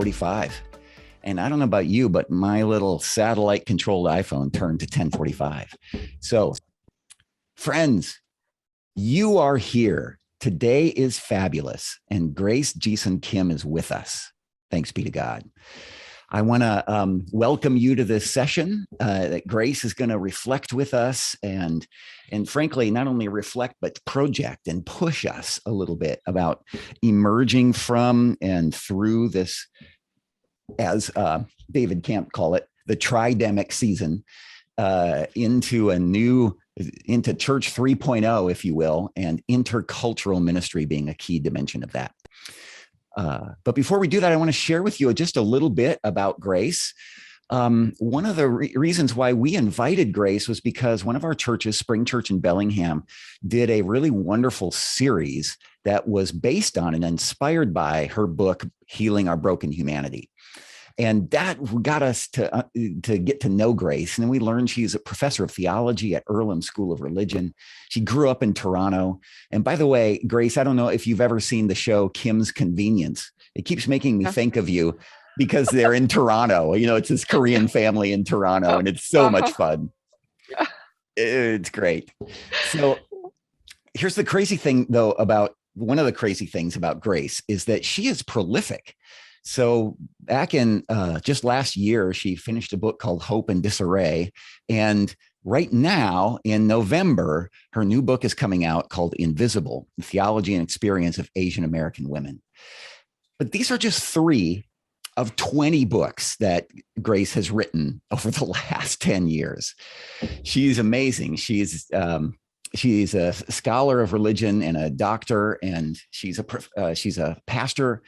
10:45. And I don't know about you, but my little satellite controlled iPhone turned to 10:45. So friends, you are here. Today is fabulous. And Grace Jason Kim is with us. Thanks be to God. I want to welcome you to this session that Grace is going to reflect with us and frankly, not only reflect, but project and push us a little bit about emerging from and through this, as David Camp call it, the tridemic season into Church 3.0, if you will, and intercultural ministry being a key dimension of that. But before we do that, I want to share with you just a little bit about Grace. One of the reasons why we invited Grace was because one of our churches, Spring Church in Bellingham, did a really wonderful series that was based on and inspired by her book, Healing Our Broken Humanity. And that got us to get to know Grace. And then we learned she's a professor of theology at Earlham School of Religion. She grew up in Toronto. And by the way, Grace, I don't know if you've ever seen the show Kim's Convenience. It keeps making me think of you because they're in Toronto. You know, it's this Korean family in Toronto, and it's so much fun. It's great. So here's the crazy thing, though, about one of the crazy things about Grace is that she is prolific. So back in just last year, she finished a book called Hope in Disarray. And right now in November, her new book is coming out called Invisible: The Theology and Experience of Asian American Women. But these are just 3 of 20 books that Grace has written over the last 10 years. She's amazing. She's a scholar of religion and a doctor, and she's a pastor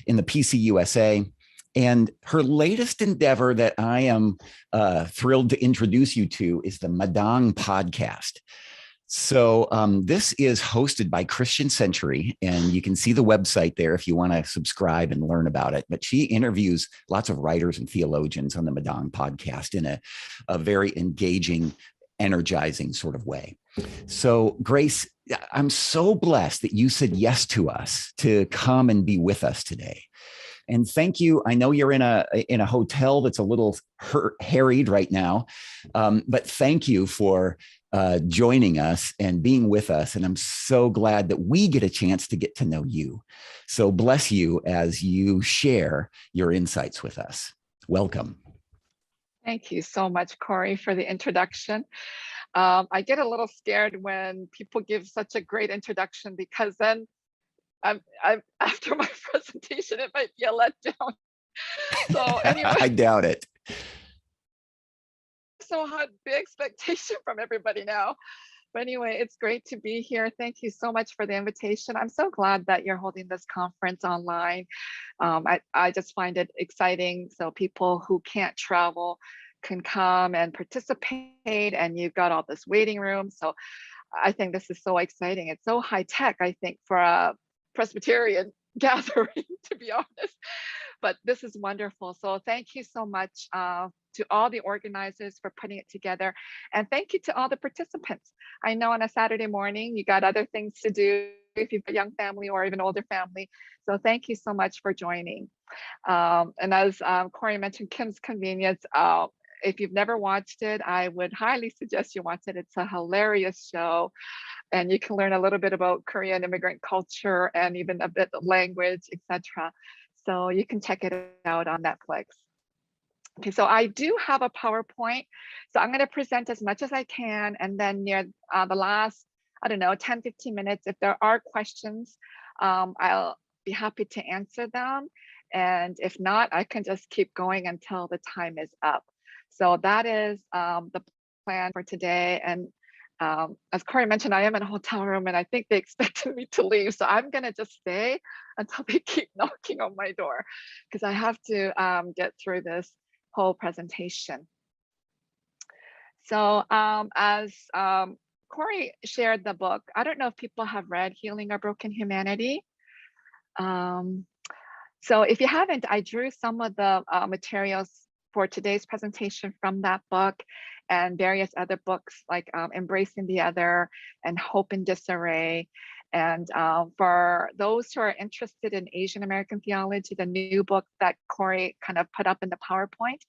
in the PCUSA. And her latest endeavor that I am thrilled to introduce you to is the Madong Podcast. So this is hosted by Christian Century, and you can see the website there if you want to subscribe and learn about it. But she interviews lots of writers and theologians on the Madong Podcast in a very engaging, energizing sort of way. So Grace, I'm so blessed that you said yes to us to come and be with us today. And thank you. I know you're in a hotel that's a little harried right now, but thank you for joining us and being with us. And I'm so glad that we get a chance to get to know you. So bless you as you share your insights with us. Welcome. Thank you so much, Corey, for the introduction. I get a little scared when people give such a great introduction, because then I'm after my presentation, it might be a letdown. So anyway, I doubt it. So had big expectation from everybody now. But anyway, it's great to be here. Thank you so much for the invitation. I'm so glad that you're holding this conference online. I just find it exciting. So people who can't travel can come and participate, and you've got all this waiting room. So I think this is so exciting. It's so high tech, I think, for a Presbyterian gathering, to be honest. But this is wonderful. So thank you so much to all the organizers for putting it together. And thank you to all the participants. I know on a Saturday morning, you got other things to do if you've got a young family or even older family. So thank you so much for joining. And as Corey mentioned, Kim's Convenience, if you've never watched it, I would highly suggest you watch it. It's a hilarious show, and you can learn a little bit about Korean immigrant culture and even a bit of language, etc. So you can check it out on Netflix. Okay, so I do have a PowerPoint. So I'm going to present as much as I can, and then near the last, 10, 15 minutes, if there are questions, I'll be happy to answer them. And if not, I can just keep going until the time is up. So that is the plan for today. And as Corey mentioned, I am in a hotel room, and I think they expected me to leave. So I'm going to just stay until they keep knocking on my door, because I have to get through this whole presentation. So as Corey shared the book, I don't know if people have read Healing Our Broken Humanity. So if you haven't, I drew some of the materials for today's presentation from that book and various other books like Embracing the Other and Hope in Disarray. And for those who are interested in Asian American theology, the new book that Corey kind of put up in the PowerPoint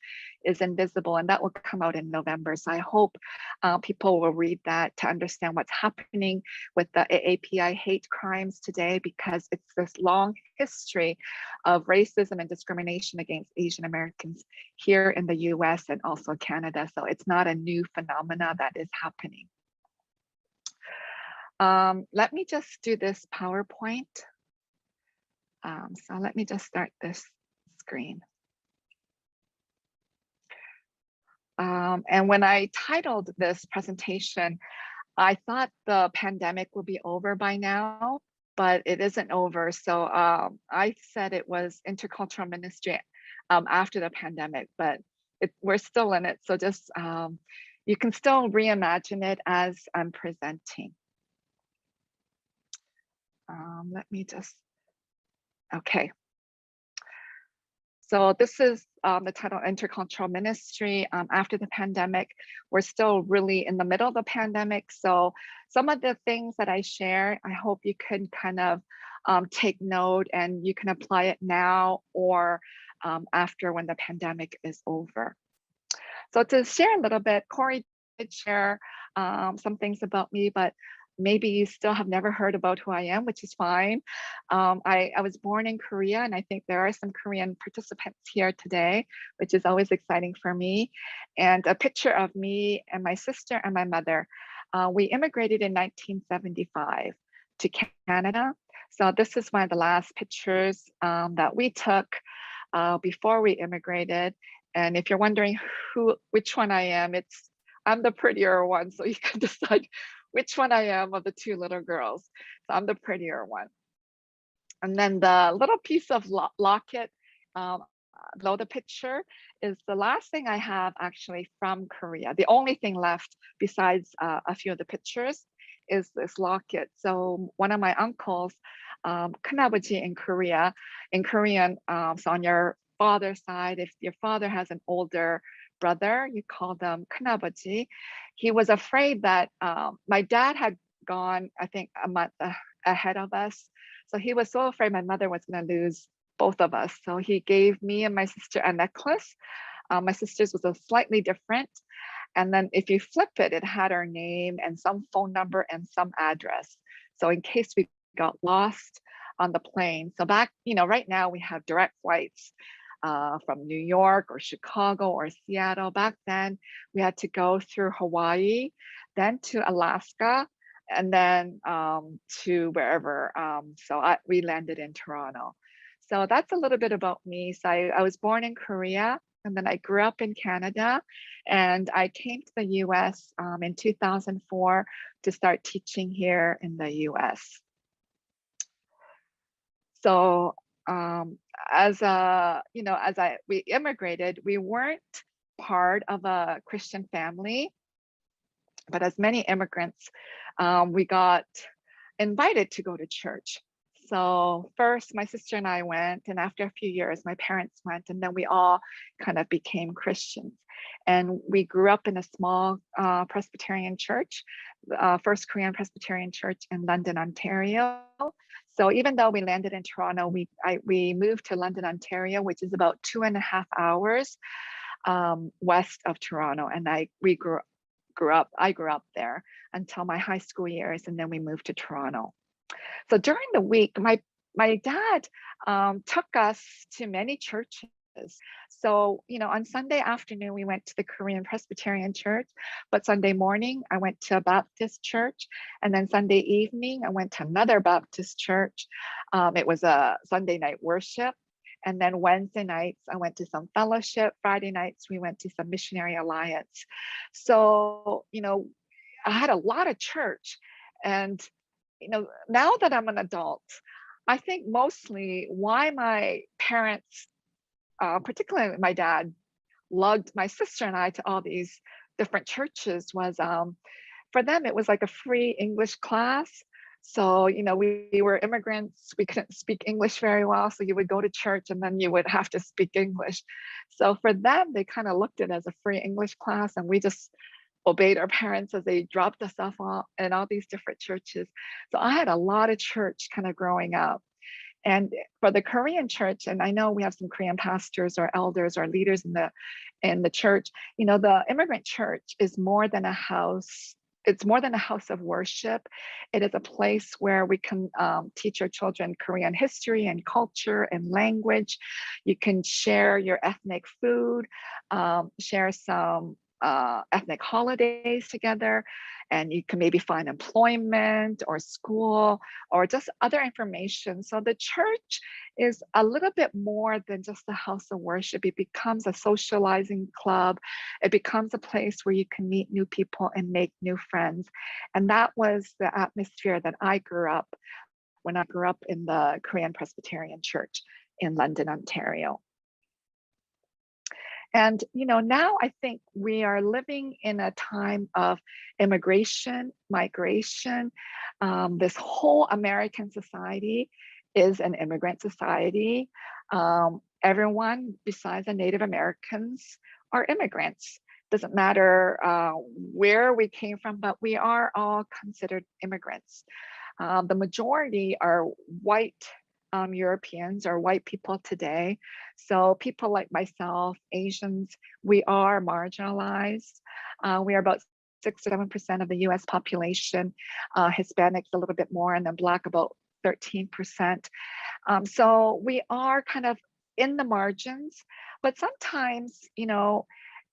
is Invisible, and that will come out in November. So I hope people will read that to understand what's happening with the AAPI hate crimes today, because it's this long history of racism and discrimination against Asian Americans here in the US and also Canada. So it's not a new phenomena that is happening. Let me just do this PowerPoint. So let me just start this screen. And when I titled this presentation, I thought the pandemic would be over by now, but it isn't over. So I said it was Intercultural Ministry after the pandemic, but we're still in it. So just, you can still reimagine it as I'm presenting. Let me just, okay. So this is the title, Intercultural Ministry. After the pandemic, we're still really in the middle of the pandemic. So some of the things that I share, I hope you can kind of take note and you can apply it now or after when the pandemic is over. So to share a little bit, Corey did share some things about me, but maybe you still have never heard about who I am, which is fine. I was born in Korea, and I think there are some Korean participants here today, which is always exciting for me. And a picture of me and my sister and my mother. We immigrated in 1975 to Canada. So this is one of the last pictures that we took before we immigrated. And if you're wondering which one I am, I'm the prettier one, so you can decide which one I am of the two little girls. So I'm the prettier one. And then the little piece of locket below the picture is the last thing I have actually from Korea. The only thing left besides a few of the pictures is this locket. So one of my uncles, 큰아버지 in Korean, so on your father's side, if your father has an older brother, you call them 큰아버지. He was afraid that my dad had gone, I think, a month ahead of us. So he was so afraid my mother was going to lose both of us. So he gave me and my sister a necklace. My sister's was a slightly different. And then if you flip it, it had our name and some phone number and some address. So in case we got lost on the plane. So back, right now we have direct flights from New York or Chicago or Seattle. Back then, we had to go through Hawaii, then to Alaska, and then to wherever. We landed in Toronto. So that's a little bit about me. So I was born in Korea, and then I grew up in Canada, and I came to the US in 2004 to start teaching here in the US. So we immigrated, we weren't part of a Christian family, but as many immigrants, we got invited to go to church. So first my sister and I went, and after a few years, my parents went, and then we all kind of became Christians. And we grew up in a small Presbyterian church, First Korean Presbyterian Church in London, Ontario. So even though we landed in Toronto, we moved to London, Ontario, which is about 2.5 hours west of Toronto. And I grew up there until my high school years, and then we moved to Toronto. So during the week, my dad took us to many churches. So, on Sunday afternoon, we went to the Korean Presbyterian Church, but Sunday morning, I went to a Baptist church. And then Sunday evening, I went to another Baptist church. It was a Sunday night worship. And then Wednesday nights, I went to some fellowship. Friday nights, we went to some missionary alliance. So, I had a lot of church. And, now that I'm an adult, I think mostly why my parents, particularly my dad, lugged my sister and I to all these different churches was for them, it was like a free English class. So, we were immigrants, we couldn't speak English very well. So you would go to church and then you would have to speak English. So for them, they kind of looked at it as a free English class, and we just obeyed our parents as they dropped us off in all these different churches. So I had a lot of church kind of growing up. And for the Korean church, and I know we have some Korean pastors or elders or leaders in the church, the immigrant church is more than a house. It's more than a house of worship. It is a place where we can teach our children Korean history and culture and language. You can share your ethnic food, share some ethnic holidays together, and you can maybe find employment or school or just other information. So the church is a little bit more than just a house of worship. It becomes a socializing club. It becomes a place where you can meet new people and make new friends. And that was the atmosphere that I grew up when I grew up in the Korean Presbyterian Church in London, Ontario. And now I think we are living in a time of immigration, migration. This whole American society is an immigrant society. Everyone besides the Native Americans are immigrants. Doesn't matter where we came from, but we are all considered immigrants. The majority are white Europeans or white people today. So people like myself, Asians, we are marginalized. We are about 6 or 7% of the US population, Hispanics a little bit more, and then Black about 13%. So we are kind of in the margins, but sometimes,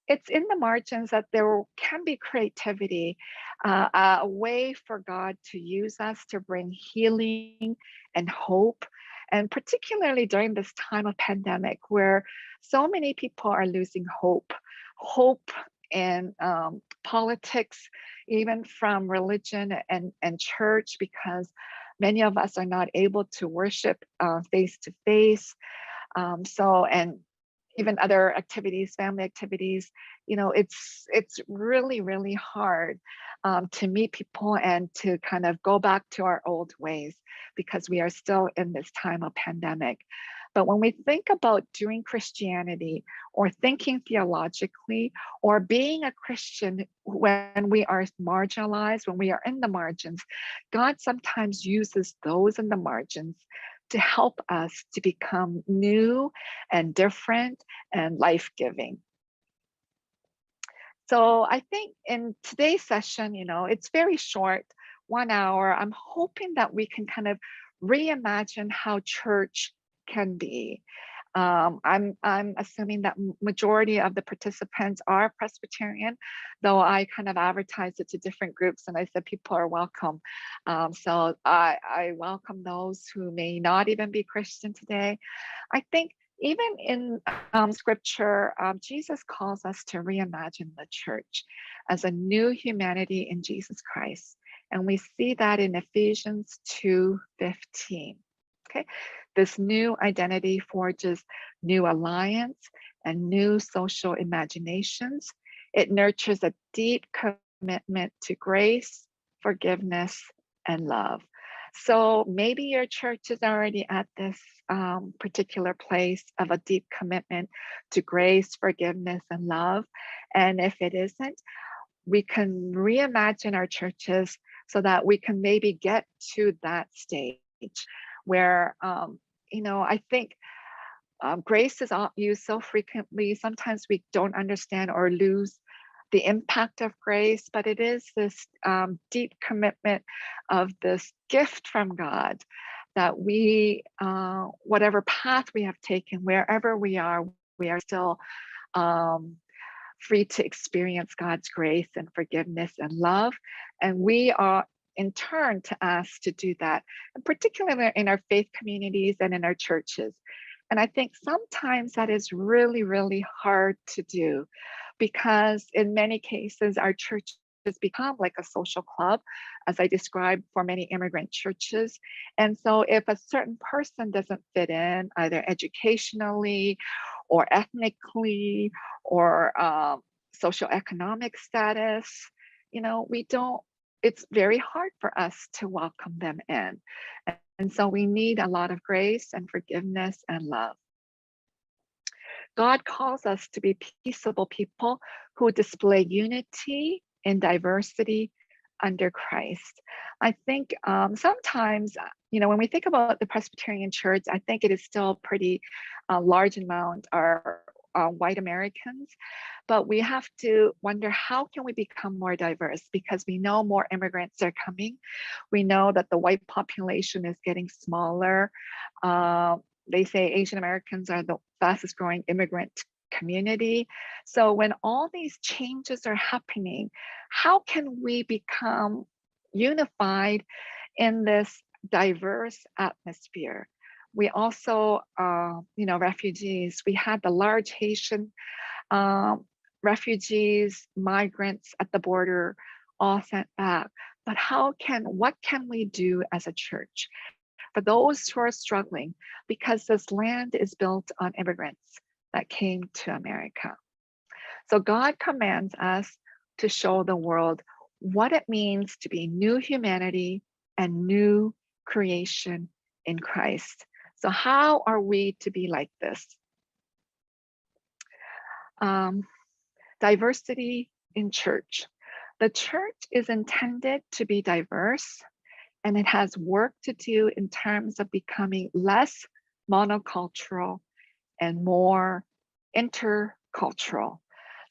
it's in the margins that there can be creativity, a way for God to use us to bring healing and hope. And particularly during this time of pandemic, where so many people are losing hope in politics, even from religion and church, because many of us are not able to worship face to face. And even other activities, family activities, it's really, really hard to meet people and to kind of go back to our old ways because we are still in this time of pandemic. But when we think about doing Christianity or thinking theologically or being a Christian when we are marginalized, when we are in the margins, God sometimes uses those in the margins to help us to become new and different and life-giving. So I think in today's session, it's very short, 1 hour. I'm hoping that we can kind of reimagine how church can be. I'm assuming that majority of the participants are Presbyterian, though I kind of advertised it to different groups and I said people are welcome. So I welcome those who may not even be Christian today. I think even in scripture, Jesus calls us to reimagine the church as a new humanity in Jesus Christ. And we see that in Ephesians 2:15. Okay, this new identity forges new alliance and new social imaginations. It nurtures a deep commitment to grace, forgiveness, and love. So maybe your church is already at this particular place of a deep commitment to grace, forgiveness, and love. And if it isn't, we can reimagine our churches so that we can maybe get to that stage where, I think grace is used so frequently. Sometimes we don't understand or lose the impact of grace, but it is this deep commitment of this gift from God that we, whatever path we have taken, wherever we are still free to experience God's grace and forgiveness and love. And we are in turn to ask to do that, and particularly in our faith communities and in our churches. And I think sometimes that is really, really hard to do because in many cases, our churches become like a social club, as I described for many immigrant churches. And so if a certain person doesn't fit in, either educationally or ethnically or socioeconomic status, it's very hard for us to welcome them in. And so we need a lot of grace and forgiveness and love. God calls us to be peaceable people who display unity in diversity under Christ. I think sometimes, when we think about the Presbyterian Church, I think it is still pretty large amount are white Americans, but we have to wonder, how can we become more diverse? Because we know more immigrants are coming. We know that the white population is getting smaller. They say Asian Americans are the fastest growing immigrant community. So when all these changes are happening, how can we become unified in this diverse atmosphere? We also, refugees, we had the large Haitian refugees, migrants at the border, all sent back. But what can we do as a church for those who are struggling? Because this land is built on immigrants that came to America. So God commands us to show the world what it means to be new humanity and new creation in Christ. So how are we to be like this? Diversity in church. The church is intended to be diverse, and it has work to do in terms of becoming less monocultural and more intercultural.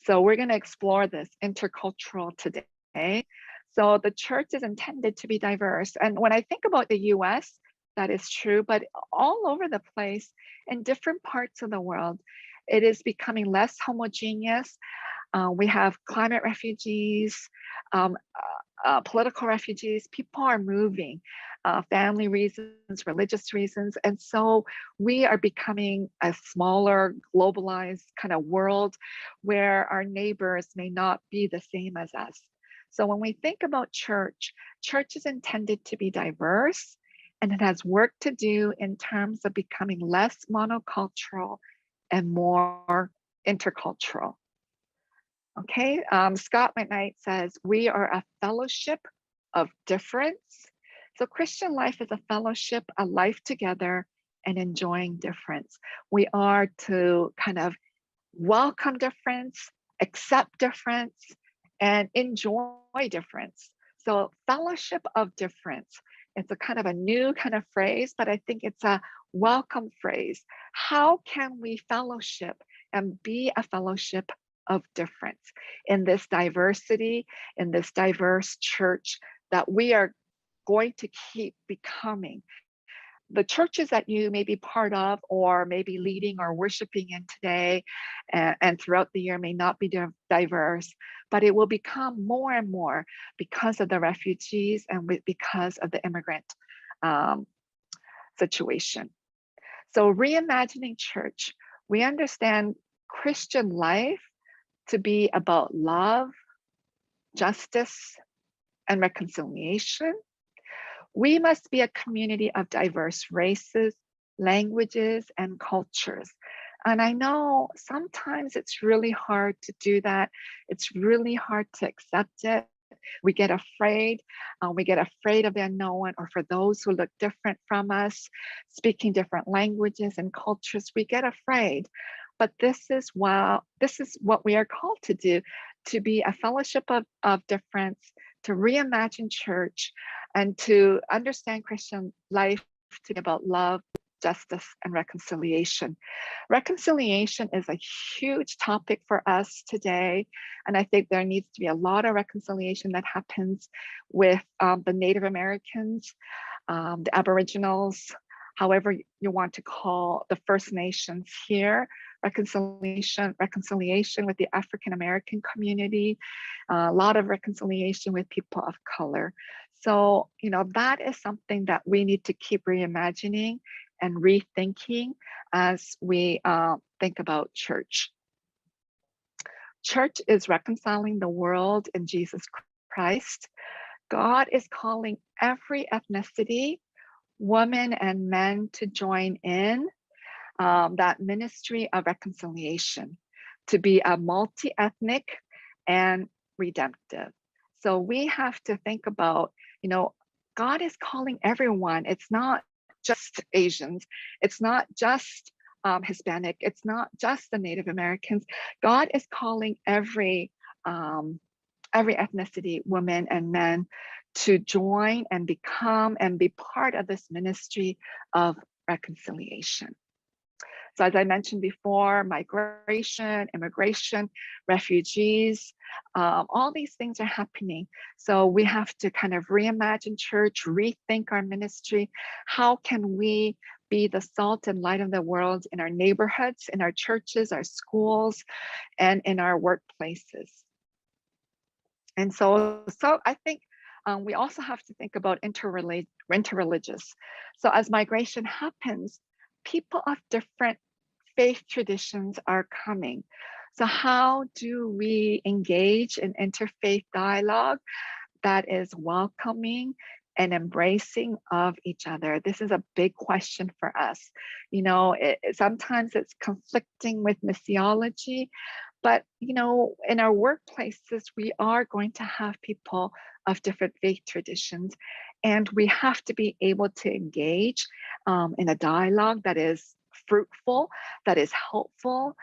So we're going to explore this intercultural today. So the church is intended to be diverse. And when I think about the US, that is true, but all over the place in different parts of the world, it is becoming less homogeneous. We have climate refugees, political refugees. People are moving, family reasons, religious reasons. And so we are becoming a smaller, globalized kind of world where our neighbors may not be the same as us. So when we think about church is intended to be diverse, and it has work to do in terms of becoming less monocultural and more intercultural. Okay, Scott McKnight says, we are a fellowship of difference. So Christian life is a fellowship, a life together and enjoying difference. We are to kind of welcome difference, accept difference, and enjoy difference. So fellowship of difference. It's a kind of a new kind of phrase, but I think it's a welcome phrase. How can we fellowship and be a fellowship of difference in this diversity, in this diverse church that we are going to keep becoming? The churches that you may be part of or maybe leading or worshiping in today and throughout the year may not be diverse, but it will become more and more because of the refugees and because of the immigrant situation. So Reimagining Church, we understand Christian life to be about love, justice, and reconciliation. We must be a community of diverse races, languages, and cultures. And I know sometimes it's really hard to do that. It's really hard to accept it. We get afraid. We get afraid of the unknown, or for those who look different from us, speaking different languages and cultures, we get afraid. But this is what we are called to do, to be a fellowship of difference, to reimagine church, and to understand Christian life to be about love, justice, and reconciliation. Reconciliation is a huge topic for us today. And I think there needs to be a lot of reconciliation that happens with the Native Americans, the Aboriginals, however you want to call the First Nations here, reconciliation with the African American community, a lot of reconciliation with people of color. So, that is something that we need to keep reimagining and rethinking as we think about church. Church is reconciling the world in Jesus Christ. God is calling every ethnicity, women and men, to join in that ministry of reconciliation, to be a multi-ethnic and redemptive. So we have to think about, God is calling everyone. It's not just Asians. It's not just Hispanic. It's not just the Native Americans. God is calling every every ethnicity, women and men, to join and become and be part of this ministry of reconciliation. So as I mentioned before, migration, immigration, refugees, all these things are happening. So we have to kind of reimagine church, rethink our ministry. How can we be the salt and light of the world in our neighborhoods, in our churches, our schools, and in our workplaces? And so I think we also have to think about interreligious. So as migration happens, people of different faith traditions are coming. So how do we engage in interfaith dialogue that is welcoming and embracing of each other? This is a big question for us. You know, sometimes it's conflicting with missiology, but you know, in our workplaces, we are going to have people of different faith traditions, and we have to be able to engage in a dialogue that is fruitful, that is helpful,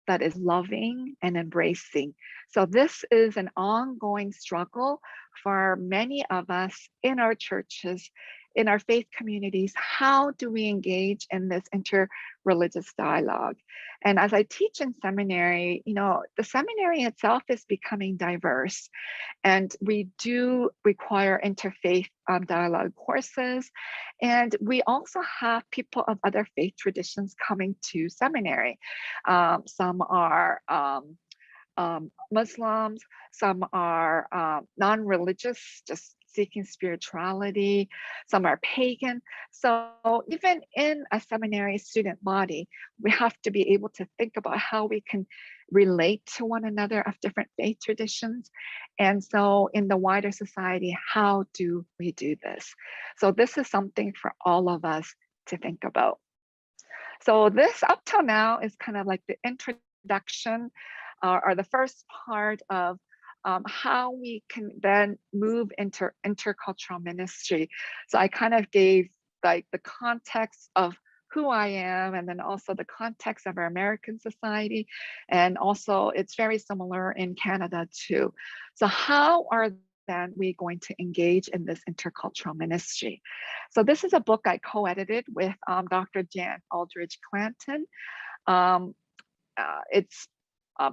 that is loving and embracing. So this is an ongoing struggle for many of us in our churches, in our faith communities. How do we engage in this interreligious dialogue? And as I teach in seminary, you know, the seminary itself is becoming diverse, and we do require interfaith dialogue courses. And we also have people of other faith traditions coming to seminary. Some are Muslims, some are non-religious, just seeking spirituality, some are pagan. So even in a seminary student body, we have to be able to think about how we can relate to one another of different faith traditions. And so in the wider society, how do we do this? So this is something for all of us to think about. So this up till now is kind of like the introduction or the first part of how we can then move into intercultural ministry. So I kind of gave like the context of who I am, and then also the context of our American society. And also it's very similar in Canada too. So how are then we going to engage in this intercultural ministry? So this is a book I co-edited with Dr. Jann Aldredge-Clanton. It's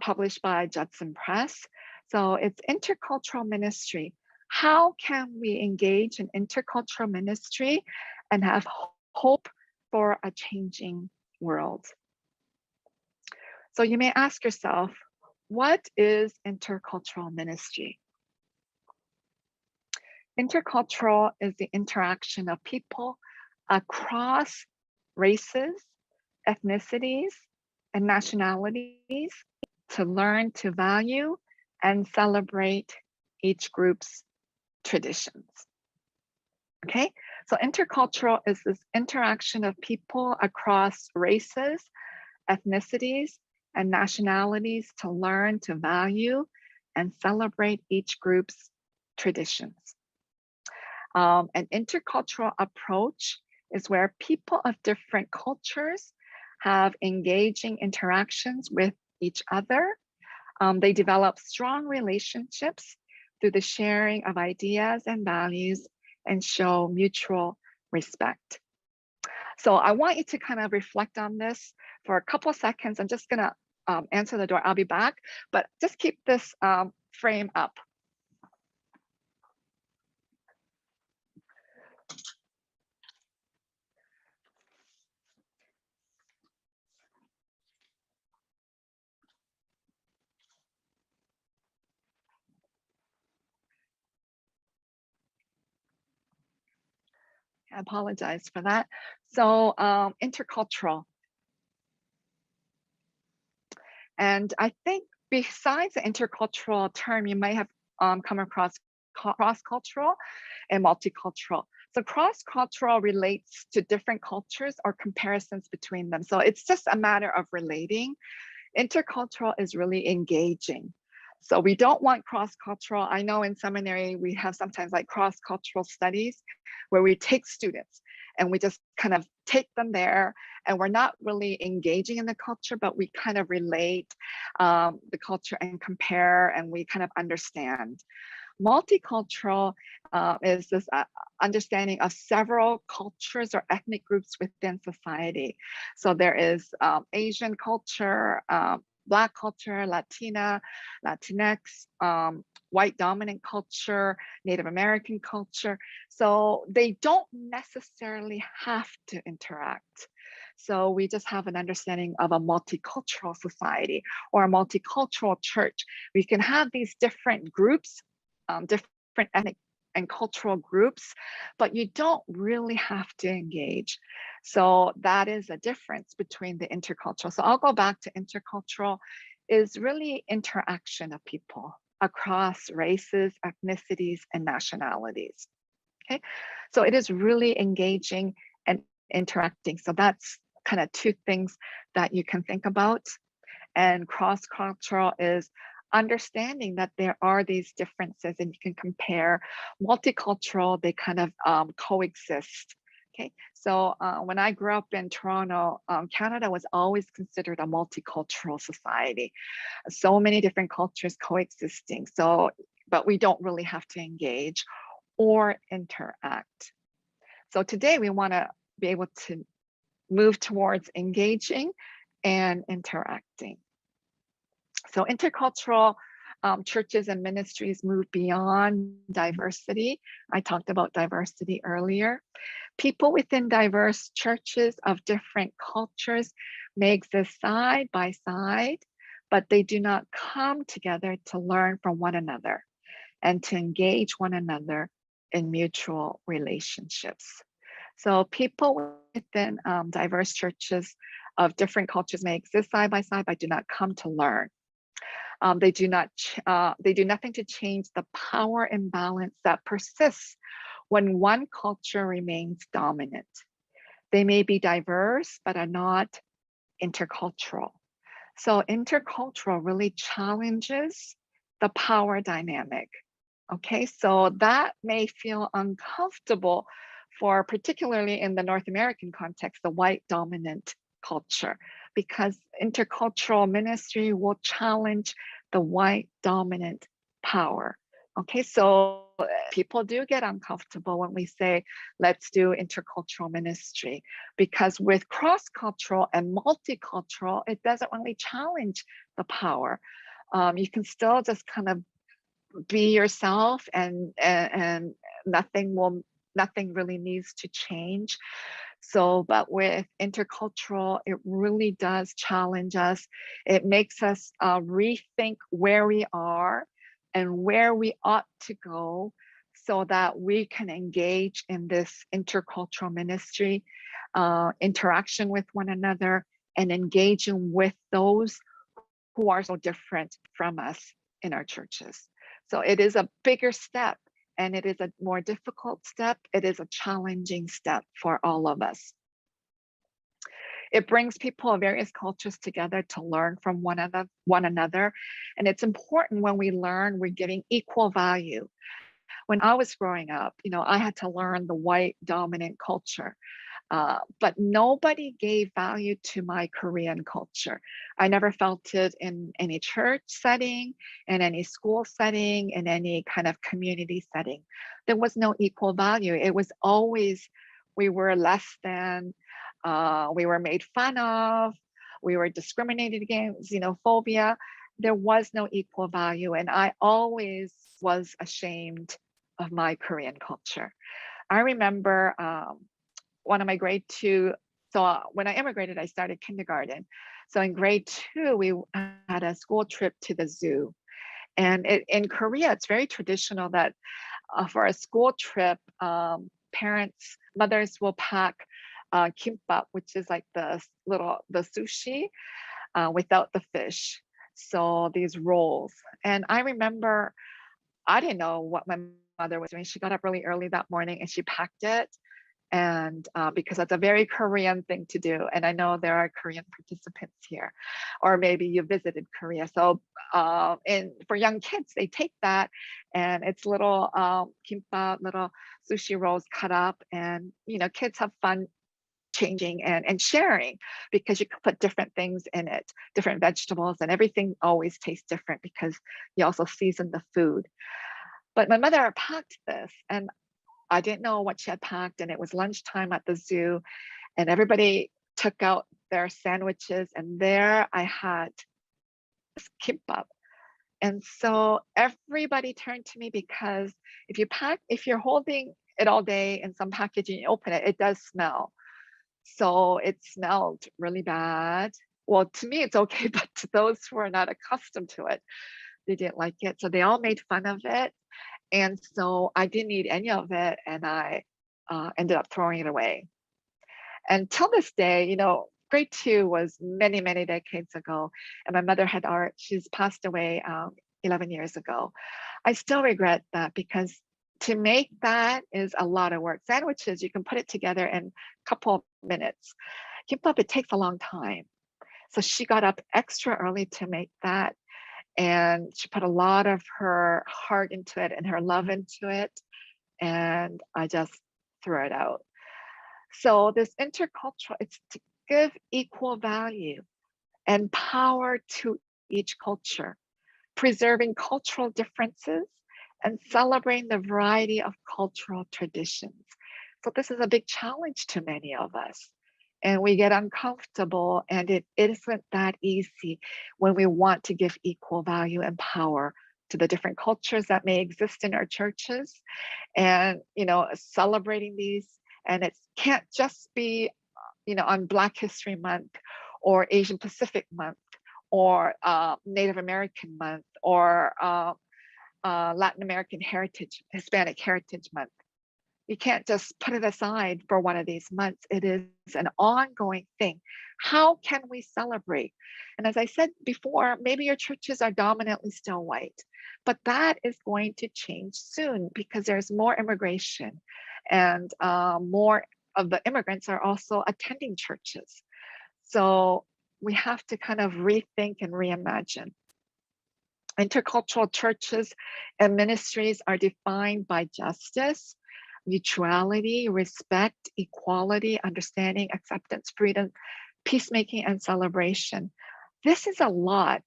published by Judson Press. So it's intercultural ministry. How can we engage in intercultural ministry and have hope for a changing world? So you may ask yourself, what is intercultural ministry? Intercultural is the interaction of people across races, ethnicities, and nationalities to learn to value and celebrate each group's traditions. Okay, so intercultural is this interaction of people across races, ethnicities, and nationalities to learn to value and celebrate each group's traditions. An intercultural approach is where people of different cultures have engaging interactions with each other. They develop strong relationships through the sharing of ideas and values and show mutual respect. So I want you to kind of reflect on this for a couple of seconds. I'm just gonna answer the door, I'll be back, but just keep this frame up. I apologize for that. So intercultural. And I think besides the intercultural term, you may have come across cross-cultural and multicultural. So cross-cultural relates to different cultures or comparisons between them. So it's just a matter of relating. Intercultural is really engaging. So we don't want cross-cultural. I know in seminary, we have sometimes like cross-cultural studies where we take students and we just kind of take them there, and we're not really engaging in the culture, but we kind of relate the culture and compare, and we kind of understand. Multicultural is this understanding of several cultures or ethnic groups within society. So there is Asian culture, Black culture, Latina, Latinx, white dominant culture, Native American culture. So they don't necessarily have to interact. So we just have an understanding of a multicultural society or a multicultural church. We can have these different groups, different ethnic and cultural groups, but you don't really have to engage. So that is a difference between the intercultural. So I'll go back to intercultural is really interaction of people across races, ethnicities, and nationalities. Okay, so it is really engaging and interacting. So that's kind of two things that you can think about. And cross-cultural is understanding that there are these differences and you can compare. Multicultural, they kind of coexist. Okay, so when I grew up in Toronto, Canada was always considered a multicultural society. So many different cultures coexisting. So, but we don't really have to engage or interact. So today we want to be able to move towards engaging and interacting. So intercultural churches and ministries move beyond diversity. I talked about diversity earlier. People within diverse churches of different cultures may exist side by side, but they do not come together to learn from one another and to engage one another in mutual relationships. So people within diverse churches of different cultures may exist side by side, but do not come to learn. They do nothing to change the power imbalance that persists when one culture remains dominant. They may be diverse, but are not intercultural. So intercultural really challenges the power dynamic. Okay, so that may feel uncomfortable for, particularly in the North American context, the white dominant culture, because intercultural ministry will challenge the white dominant power. Okay, so people do get uncomfortable when we say, let's do intercultural ministry, because with cross-cultural and multicultural, it doesn't really challenge the power. You can still just kind of be yourself, and nothing really needs to change. So, but with intercultural, it really does challenge us. It makes us rethink where we are and where we ought to go so that we can engage in this intercultural ministry, interaction with one another, and engaging with those who are so different from us in our churches. So it is a bigger step, and it is a more difficult step. It is a challenging step for all of us. It brings people of various cultures together to learn from one another. And it's important when we learn, we're giving equal value. When I was growing up, I had to learn the white dominant culture. But nobody gave value to my Korean culture. I never felt it in any church setting, in any school setting, in any kind of community setting. There was no equal value. It was always, we were less than, we were made fun of, we were discriminated against, xenophobia. There was no equal value. And I always was ashamed of my Korean culture. I remember one of my grade 2, so when I immigrated, I started kindergarten. So in grade 2, we had a school trip to the zoo. And in Korea, it's very traditional that for a school trip, mothers will pack kimbap, which is like the sushi without the fish. So these rolls. And I remember, I didn't know what my mother was doing. She got up really early that morning and she packed it. And because that's a very Korean thing to do. And I know there are Korean participants here, or maybe you visited Korea. So and for young kids, they take that and it's little kimbap, little sushi rolls cut up, and kids have fun changing and sharing, because you can put different things in it, different vegetables, and everything always tastes different because you also season the food. But my mother packed this, and I didn't know what she had packed, and it was lunchtime at the zoo, and everybody took out their sandwiches, and there I had this kimbap. And so everybody turned to me, because if you're holding it all day in some packaging, you open it, it does smell. So it smelled really bad. Well, to me, it's okay, but to those who are not accustomed to it, they didn't like it. So they all made fun of it. And so I didn't eat any of it, and I ended up throwing it away. And till this day, grade 2 was many, many decades ago, and my mother she's passed away 11 years ago. I still regret that, because to make that is a lot of work. Sandwiches, you can put it together in a couple of minutes. Kimbap, it takes a long time. So she got up extra early to make that, and she put a lot of her heart into it and her love into it, and I just threw it out. So this intercultural, it's to give equal value and power to each culture, preserving cultural differences and celebrating the variety of cultural traditions. So this is a big challenge to many of us, and we get uncomfortable, and it isn't that easy when we want to give equal value and power to the different cultures that may exist in our churches, and celebrating these. And it can't just be on Black History Month or Asian Pacific Month or Native American Month or Latin American Hispanic Heritage Month. You can't just put it aside for one of these months. It is an ongoing thing. How can we celebrate? And as I said before, maybe your churches are dominantly still white, but that is going to change soon, because there's more immigration, and more of the immigrants are also attending churches. So we have to kind of rethink and reimagine. Intercultural churches and ministries are defined by justice, mutuality, respect, equality, understanding, acceptance, freedom, peacemaking, and celebration. This is a lot,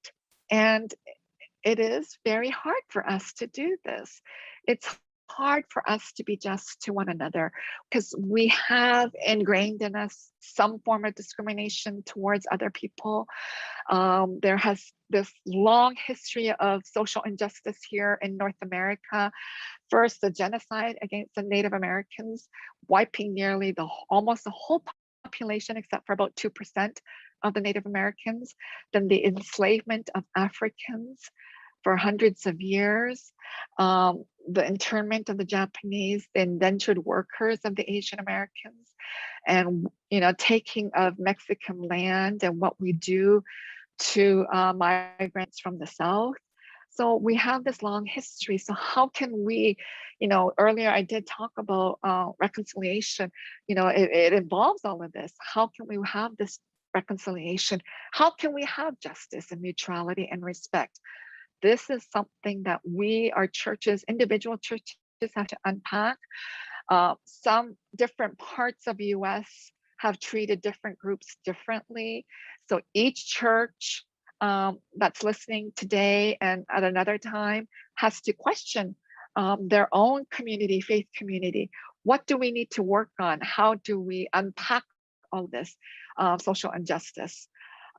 and it is very hard for us to do this. It's hard for us to be just to one another, because we have ingrained in us some form of discrimination towards other people. There has this long history of social injustice here in North America. First, the genocide against the Native Americans, wiping nearly almost the whole population except for about 2% of the Native Americans. Then the enslavement of Africans for hundreds of years, the internment of the Japanese, the indentured workers of the Asian Americans, and taking of Mexican land and what we do to migrants from the South. So we have this long history. So how can we, earlier I did talk about reconciliation, it involves all of this. How can we have this reconciliation? How can we have justice and mutuality and respect? This is something that our churches, individual churches, have to unpack. Some different parts of the US have treated different groups differently. So each church that's listening today and at another time has to question their own community, faith community. What do we need to work on? How do we unpack all this social injustice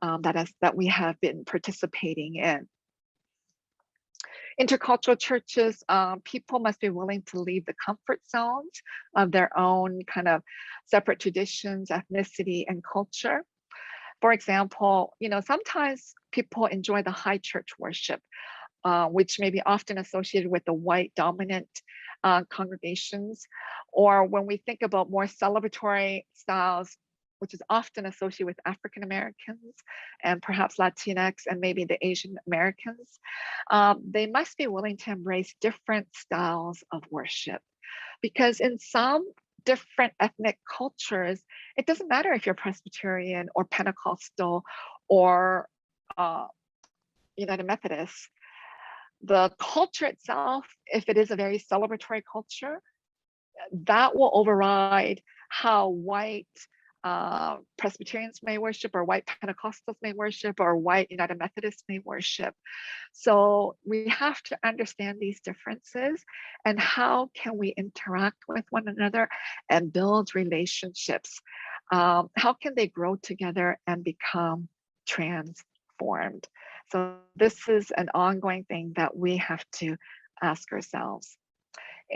that we have been participating in? Intercultural churches, people must be willing to leave the comfort zones of their own kind of separate traditions, ethnicity, and culture. For example, sometimes people enjoy the high church worship, which may be often associated with the white dominant congregations. Or when we think about more celebratory styles, which is often associated with African Americans and perhaps Latinx and maybe the Asian Americans, they must be willing to embrace different styles of worship. Because in some different ethnic cultures, it doesn't matter if you're Presbyterian or Pentecostal or United Methodist. The culture itself, if it is a very celebratory culture, that will override how white Presbyterians may worship, or white Pentecostals may worship, or white United Methodists may worship. So we have to understand these differences and how can we interact with one another and build relationships. How can they grow together and become transformed? So this is an ongoing thing that we have to ask ourselves.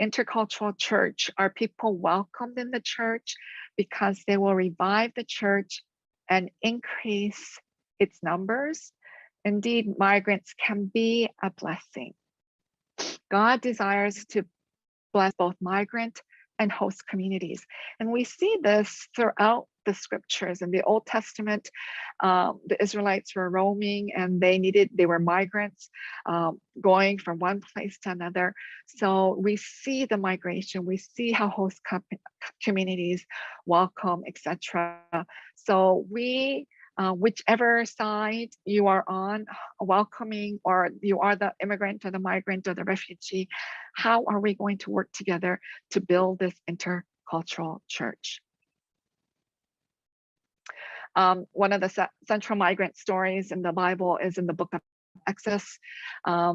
Intercultural church, are people welcomed in the church because they will revive the church and increase its numbers? Indeed, migrants can be a blessing. God desires to bless both migrant and host communities. And we see this throughout the scriptures. In the Old Testament, the Israelites were roaming and they were migrants going from one place to another. So we see the migration, we see how host communities welcome, etc. So we, whichever side you are on, welcoming, or you are the immigrant or the migrant or the refugee, how are we going to work together to build this intercultural church? One of the central migrant stories in the Bible is in the book of Exodus.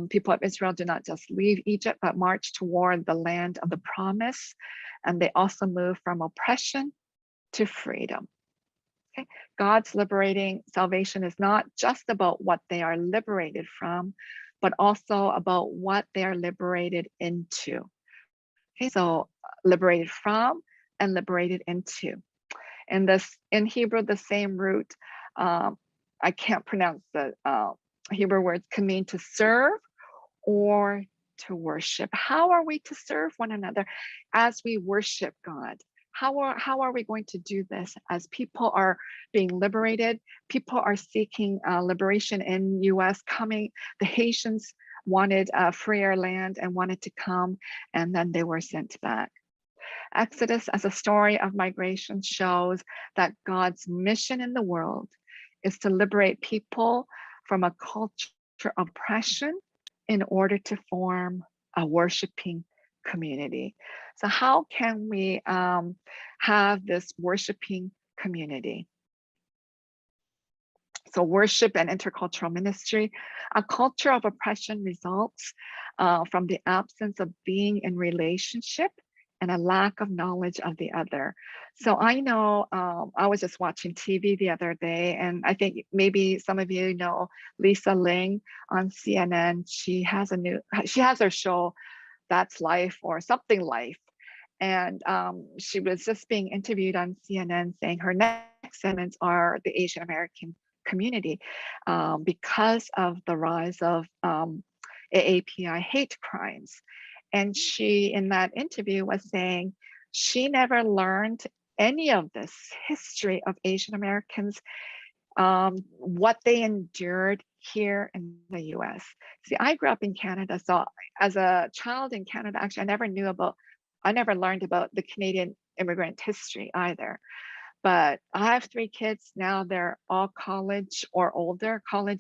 People of Israel do not just leave Egypt, but march toward the land of the promise. And they also move from oppression to freedom. Okay? God's liberating salvation is not just about what they are liberated from, but also about what they are liberated into. Okay, so liberated from and liberated into. And this in Hebrew, the same root, I can't pronounce the Hebrew words, can mean to serve or to worship. How are we to serve one another as we worship God? How are we going to do this as people are being liberated? People are seeking liberation in US coming. The Haitians wanted a freer land and wanted to come, and then they were sent back. Exodus as a story of migration shows that God's mission in the world is to liberate people from a culture of oppression in order to form a worshiping community. So how can we have this worshiping community? So worship and intercultural ministry. A culture of oppression results from the absence of being in relationship and a lack of knowledge of the other. So I know, I was just watching TV the other day, and I think maybe some of you know Lisa Ling on CNN. She has her show, That's Life or Something Life. And she was just being interviewed on CNN saying her next segments are the Asian American community because of the rise of AAPI hate crimes. And she, in that interview, was saying she never learned any of this history of Asian Americans, what they endured here in the US. See, I grew up in Canada. So as a child in Canada, actually, I never learned about the Canadian immigrant history either. But I have 3 kids now. They're all college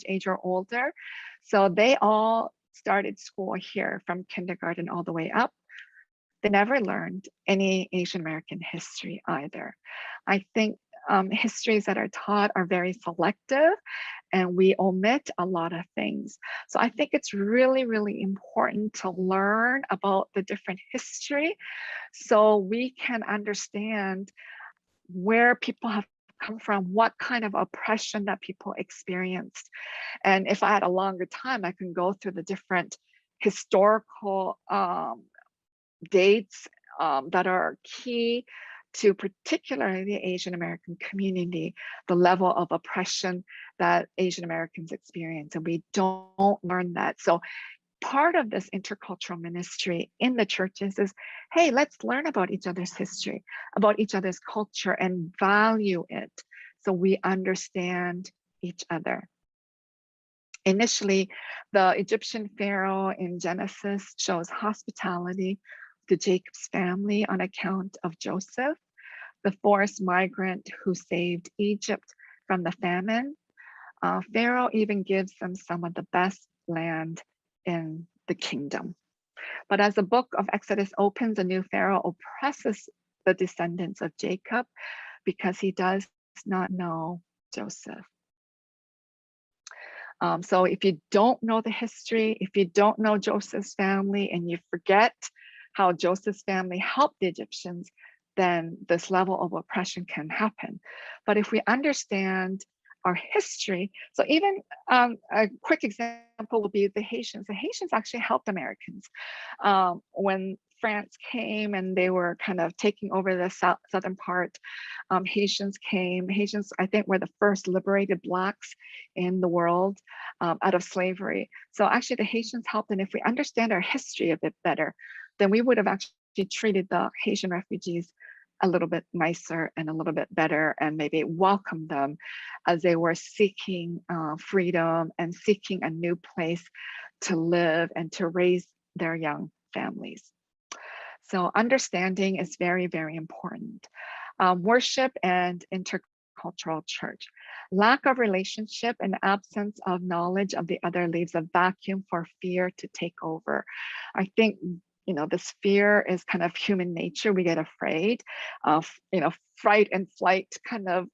age or older. So they all started school here from kindergarten all the way up. They never learned any Asian American history either. I think histories that are taught are very selective and we omit a lot of things. So I think it's really, really important to learn about the different history so we can understand where people have come from, what kind of oppression that people experienced. And if I had a longer time, I can go through the different historical dates that are key to particularly the Asian American community, the level of oppression that Asian Americans experience. And we don't learn that. So part of this intercultural ministry in the churches is, hey, let's learn about each other's history, about each other's culture, and value it so we understand each other. Initially, the Egyptian pharaoh in Genesis shows hospitality to Jacob's family on account of Joseph, the forced migrant who saved Egypt from the famine. Pharaoh even gives them some of the best land in the kingdom. But as the book of Exodus opens, a new Pharaoh oppresses the descendants of Jacob because he does not know Joseph. So if you don't know the history, if you don't know Joseph's family, and you forget how Joseph's family helped the Egyptians, then this level of oppression can happen. But if we understand our history, so even a quick example would be the Haitians. The Haitians actually helped Americans when France came and they were kind of taking over the southern part. Haitians came. Haitians, I think, were the first liberated Blacks in the world out of slavery. So actually the Haitians helped. And if we understand our history a bit better, then we would have actually treated the Haitian refugees a little bit nicer and a little bit better, and maybe welcomed them as they were seeking freedom and seeking a new place to live and to raise their young families. So understanding is very, very important. Worship and intercultural church. Lack of relationship and absence of knowledge of the other leaves a vacuum for fear to take over. I think, you know, this fear is kind of human nature. We get afraid of, you know, fright and flight kind of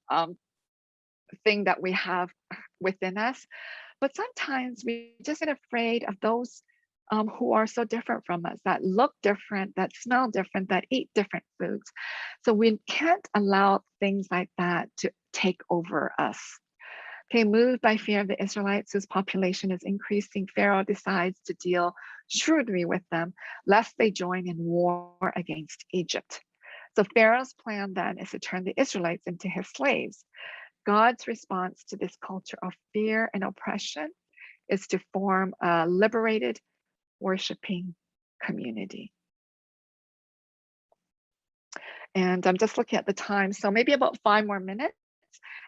thing that we have within us. But sometimes we just get afraid of those who are so different from us, that look different, that smell different, that eat different foods. So we can't allow things like that to take over us. Okay, moved by fear of the Israelites, whose population is increasing, Pharaoh decides to deal shrewdly with them, lest they join in war against Egypt. So Pharaoh's plan then is to turn the Israelites into his slaves. God's response to this culture of fear and oppression is to form a liberated, worshiping community. And I'm just looking at the time, so maybe about 5 more minutes.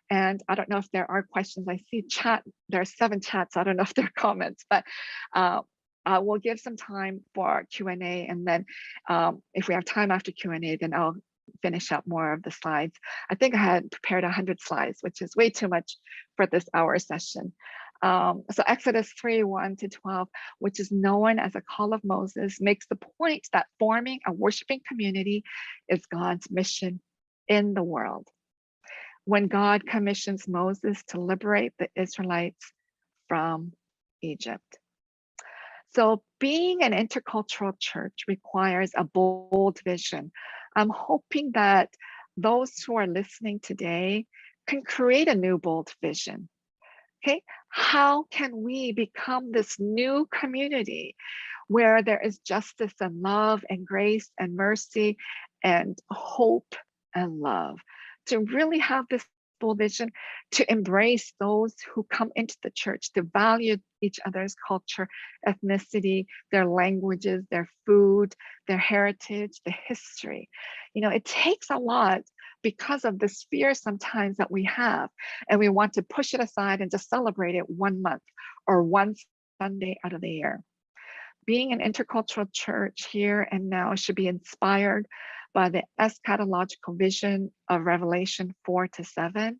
And I don't know if there are questions. I see chat, there are 7 chats. I don't know if there are comments, but we'll give some time for Q&A. And then if we have time after Q&A, then I'll finish up more of the slides. I think I had prepared 100 slides, which is way too much for this hour session. So Exodus 3:1-12, which is known as a call of Moses, makes the point that forming a worshiping community is God's mission in the world. When God commissions Moses to liberate the Israelites from Egypt. So being an intercultural church requires a bold vision. I'm hoping that those who are listening today can create a new bold vision. Okay, how can we become this new community where there is justice and love and grace and mercy and hope and love? To really have this full vision, to embrace those who come into the church, to value each other's culture, ethnicity, their languages, their food, their heritage, the history. You know, it takes a lot because of this fear sometimes that we have, and we want to push it aside and just celebrate it 1 month or one Sunday out of the year. Being an intercultural church here and now should be inspired by the eschatological vision of Revelation 4-7,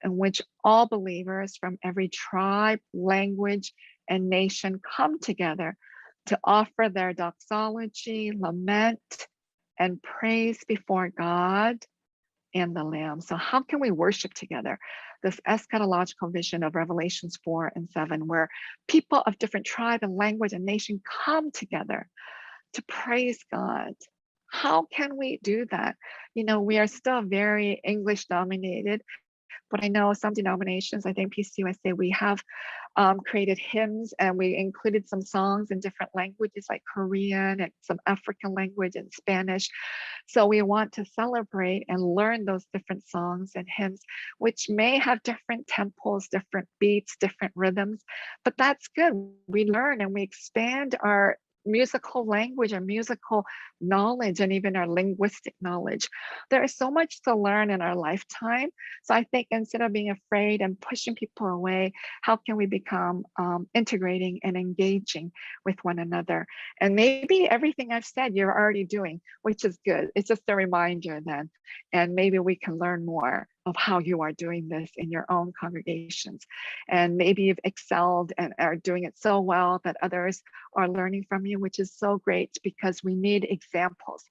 in which all believers from every tribe, language, and nation come together to offer their doxology, lament, and praise before God and the Lamb. So how can we worship together? This eschatological vision of Revelations 4-7, where people of different tribe and language and nation come together to praise God. How can we do that? You know, we are still very English dominated, but I know some denominations, I think PCUSA, we have created hymns, and we included some songs in different languages like Korean and some African language and Spanish. So we want to celebrate and learn those different songs and hymns, which may have different tempos, different beats, different rhythms, but that's good. We learn and we expand our musical language and musical knowledge, and even our linguistic knowledge. There is so much to learn in our lifetime. So I think instead of being afraid and pushing people away, how can we become integrating and engaging with one another? And maybe everything I've said you're already doing, which is good. It's just a reminder then, and maybe we can learn more of how you are doing this in your own congregations. And maybe you've excelled and are doing it so well that others are learning from you, which is so great because we need examples.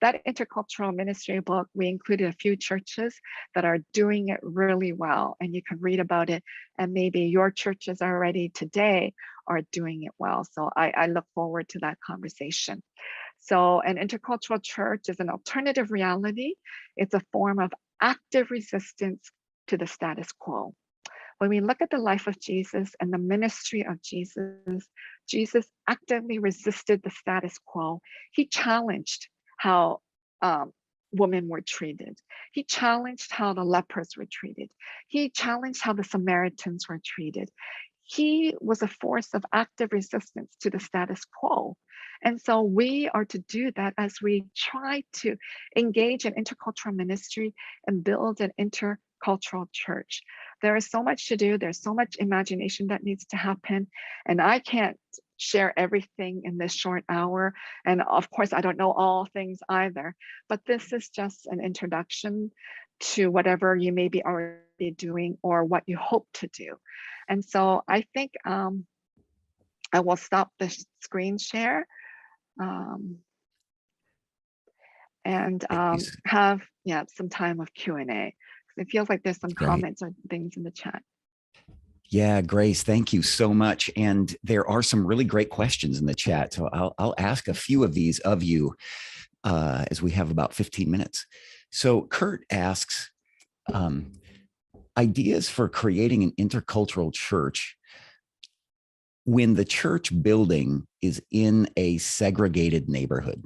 That intercultural ministry book, we included a few churches that are doing it really well, and you can read about it, and maybe your churches already today are doing it well. So I look forward to that conversation. So an intercultural church is an alternative reality. It's a form of active resistance to the status quo. When we look at the life of Jesus and the ministry of Jesus, Jesus actively resisted the status quo. He challenged how women were treated. He challenged how the lepers were treated. He challenged how the Samaritans were treated. He was a force of active resistance to the status quo. And so we are to do that as we try to engage in intercultural ministry and build an intercultural church. There is so much to do. There's so much imagination that needs to happen. And I can't share everything in this short hour. And of course, I don't know all things either, but this is just an introduction to whatever you may be already doing or what you hope to do. And so I think I will stop the screen share and have some time of Q&A. It feels like there's some comments or things in the chat. Yeah, Grace, thank you so much. And there are some really great questions in the chat. So I'll ask a few of these of you as we have about 15 minutes. So Kurt asks, ideas for creating an intercultural church when the church building is in a segregated neighborhood.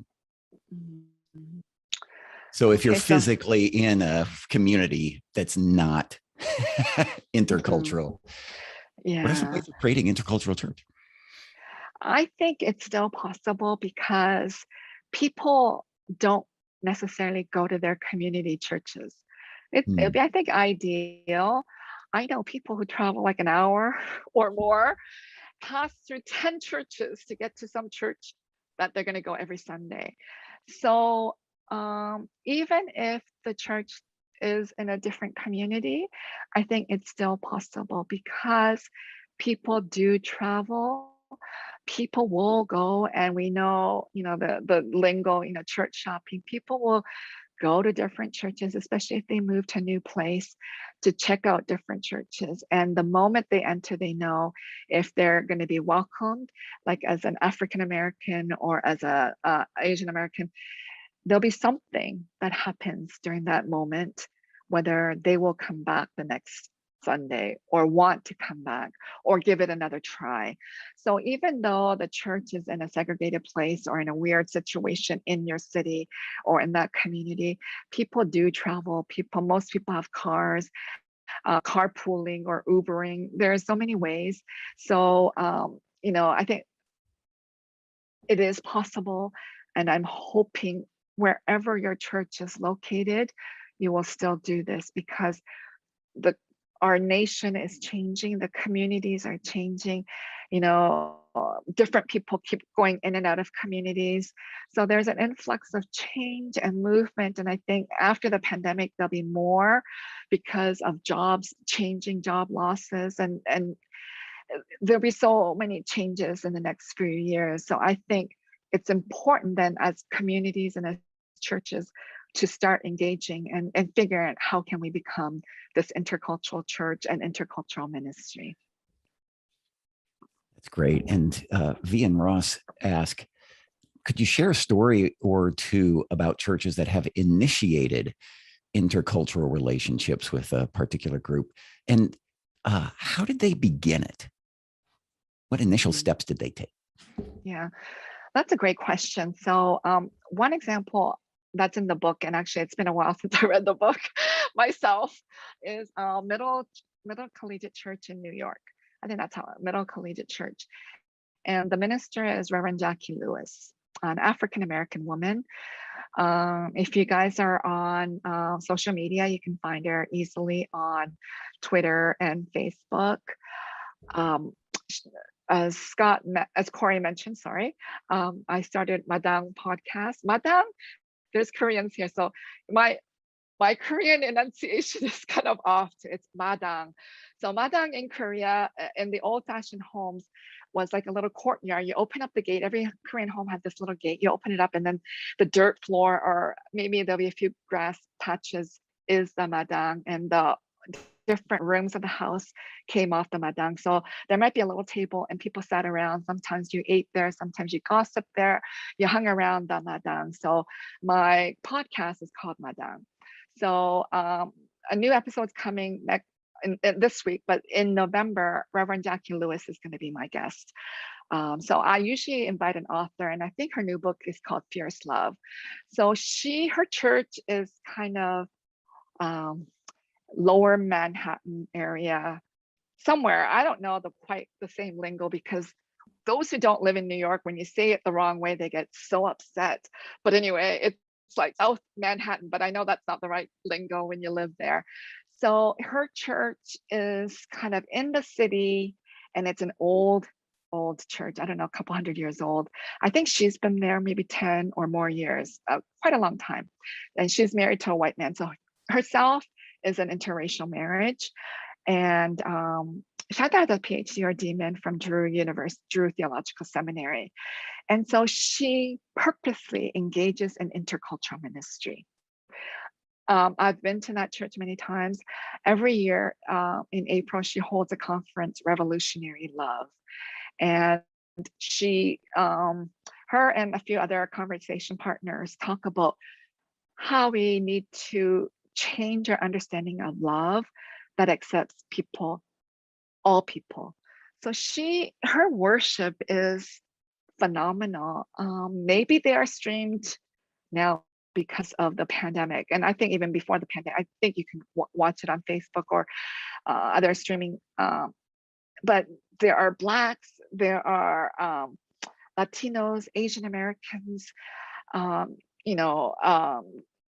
So if you're physically in a community that's not intercultural, what are some ways of creating intercultural church? I think it's still possible because people don't necessarily go to their community churches. It'd be, I think, ideal. I know people who travel like an hour or more, pass through 10 churches to get to some church that they're going to go every Sunday. So even if the church is in a different community, I think it's still possible because people do travel. People will go, and we know, the lingo, church shopping. People will go to different churches, especially if they move to a new place, to check out different churches. And the moment they enter, they know if they're going to be welcomed, like as an African American or as a Asian American. There'll be something that happens during that moment, whether they will come back the next Sunday or want to come back or give it another try. So even though the church is in a segregated place or in a weird situation in your city or in that community, people do travel. Most people have cars, carpooling or Ubering. There are so many ways. So, I think it is possible, and I'm hoping wherever your church is located, you will still do this because our nation is changing, the communities are changing, different people keep going in and out of communities. So there's an influx of change and movement. And I think after the pandemic, there'll be more because of jobs changing, job losses, and there'll be so many changes in the next few years. So I think it's important then as communities and as churches to start engaging and figure out how can we become this intercultural church and intercultural ministry. That's great. And V and Ross ask, could you share a story or two about churches that have initiated intercultural relationships with a particular group? And how did they begin it? What initial steps did they take? Yeah, that's a great question. So one example that's in the book, and actually it's been a while since I read the book myself, is Middle Collegiate Church in New York. I think that's how, Middle Collegiate Church. And the minister is Reverend Jackie Lewis, an African-American woman. If you guys are on social media, you can find her easily on Twitter and Facebook. As Corey mentioned, I started Madong Podcast. Madong, there's Koreans here. So my my Korean enunciation is kind of off. It's Madong. So Madong in Korea, in the old-fashioned homes, was like a little courtyard. You open up the gate. Every Korean home has this little gate. You open it up, and then the dirt floor, or maybe there'll be a few grass patches, is the Madong, and the different rooms of the house came off the Madong. So there might be a little table, and people sat around. Sometimes you ate there, sometimes you gossiped there, you hung around the Madong. So my podcast is called Madong. So a new episode's coming in this week, but in November, Reverend Jackie Lewis is going to be my guest. So I usually invite an author, and I think her new book is called Fierce Love. So her church is kind of lower Manhattan area somewhere. I don't know quite the same lingo, because those who don't live in New York, when you say it the wrong way, they get so upset. But anyway, it's like South Manhattan, but I know that's not the right lingo when you live there. So her church is kind of in the city, and it's an old church. I don't know, a couple hundred years old. I think she's been there maybe 10 or more years, quite a long time. And she's married to a white man. So herself is an interracial marriage. And she had a PhD or DMin from Drew Theological Seminary. And so she purposely engages in intercultural ministry. I've been to that church many times. Every year in April, she holds a conference, Revolutionary Love. And she, her and a few other conversation partners talk about how we need to change our understanding of love that accepts people, all people. So her worship is phenomenal. Maybe they are streamed now because of the pandemic. And I think even before the pandemic, I think you can watch it on Facebook or other streaming. But there are Blacks, there are Latinos, Asian Americans,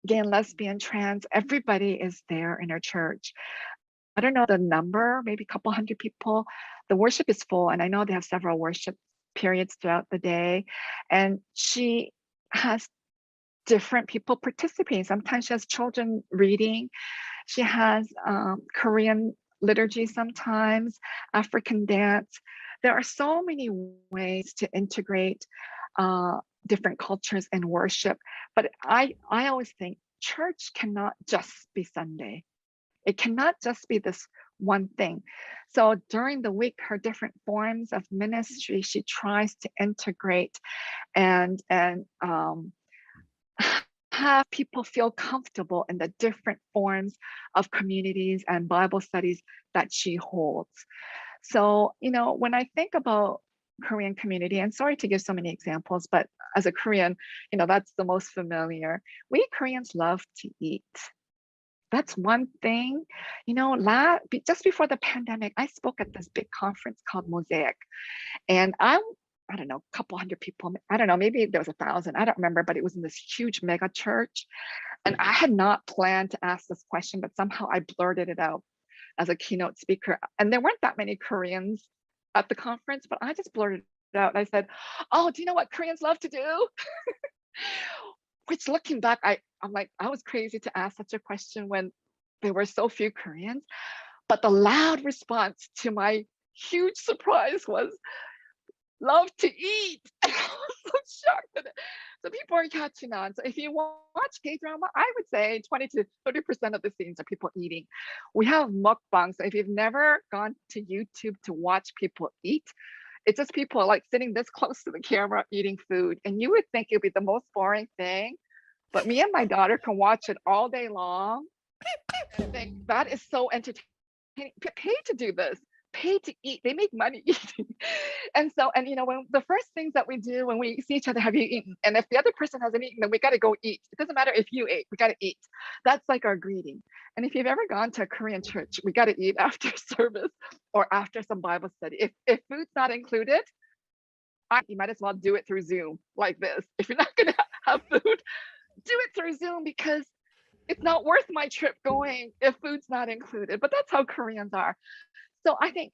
gay and lesbian, trans, everybody is there in her church. I don't know the number, maybe a couple hundred people. The worship is full, and I know they have several worship periods throughout the day. And she has different people participating. Sometimes she has children reading. She has Korean liturgy sometimes, African dance. There are so many ways to integrate different cultures and worship. But I always think church cannot just be Sunday. It cannot just be this one thing. So during the week, her different forms of ministry, she tries to integrate and have people feel comfortable in the different forms of communities and Bible studies that she holds. So, when I think about Korean community, and sorry to give so many examples, but as a Korean, that's the most familiar. We Koreans love to eat. That's one thing. Just before the pandemic, I spoke at this big conference called Mosaic. And I don't know, a couple hundred people. I don't know, maybe there was 1,000. I don't remember, but it was in this huge mega church. And I had not planned to ask this question, but somehow I blurted it out as a keynote speaker. And there weren't that many Koreans at the conference, but I just blurted it out. I said, "Oh, do you know what Koreans love to do?" Which, looking back, I'm like, I was crazy to ask such a question when there were so few Koreans. But the loud response to my huge surprise was, "Love to eat." I was so shocked at it. So people are catching on. So if you watch K-drama, I would say 20 to 30% of the scenes are people eating. We have mukbang. So if you've never gone to YouTube to watch people eat, it's just people like sitting this close to the camera eating food. And you would think it'd be the most boring thing, but me and my daughter can watch it all day long. And I think that is so entertaining. Pay to do this. Pay to eat. They make money eating. And when the first things that we do when we see each other, have you eaten? And if the other person hasn't eaten, then we got to go eat. It doesn't matter if you ate, we got to eat. That's like our greeting. And if you've ever gone to a Korean church, we got to eat after service or after some Bible study. If food's not included, you might as well do it through Zoom like this. If you're not going to have food, do it through Zoom, because it's not worth my trip going if food's not included. But that's how Koreans are. So I think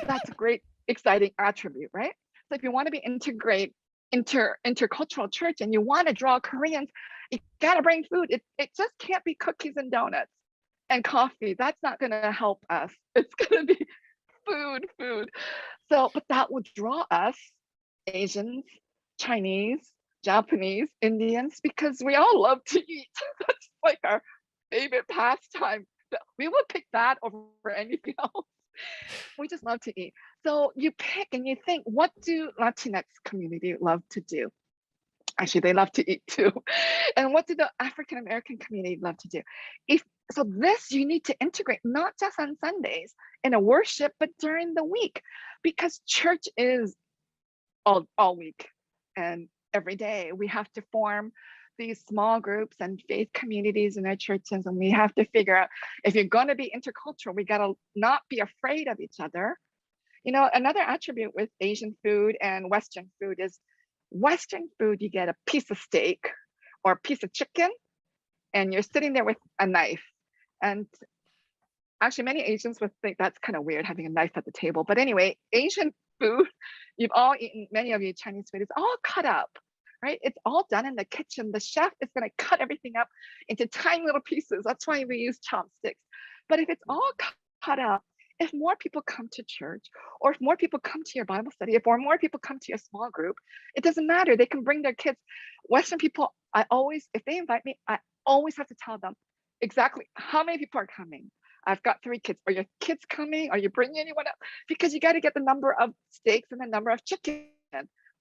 that's a great, exciting attribute, right? So if you want to be integrate intercultural church and you want to draw Koreans, you got to bring food. It just can't be cookies and donuts and coffee. That's not going to help us. It's going to be food. So, but that would draw us, Asians, Chinese, Japanese, Indians, because we all love to eat. That's like our favorite pastime. We would pick that over anything else. We just love to eat. So you pick and you think, what do Latinx community love to do? Actually, they love to eat too. And what do the African American community love to do? So this you need to integrate, not just on Sundays in a worship, but during the week, because church is all week and every day. We have to form these small groups and faith communities in our churches, and we have to figure out, if you're going to be intercultural, we got to not be afraid of each other. You know, another attribute with Asian food and Western food is Western food, you get a piece of steak or a piece of chicken, and you're sitting there with a knife. And actually, many Asians would think that's kind of weird, having a knife at the table. But anyway, Asian food, you've all eaten, many of you Chinese food, it's all cut up, right? It's all done in the kitchen. The chef is going to cut everything up into tiny little pieces. That's why we use chopsticks. But if it's all cut up, if more people come to church, or if more people come to your Bible study, if more people come to your small group, it doesn't matter. They can bring their kids. Western people, if they invite me, I always have to tell them exactly how many people are coming. I've got 3 kids. Are your kids coming? Are you bringing anyone up? Because you got to get the number of steaks and the number of chicken.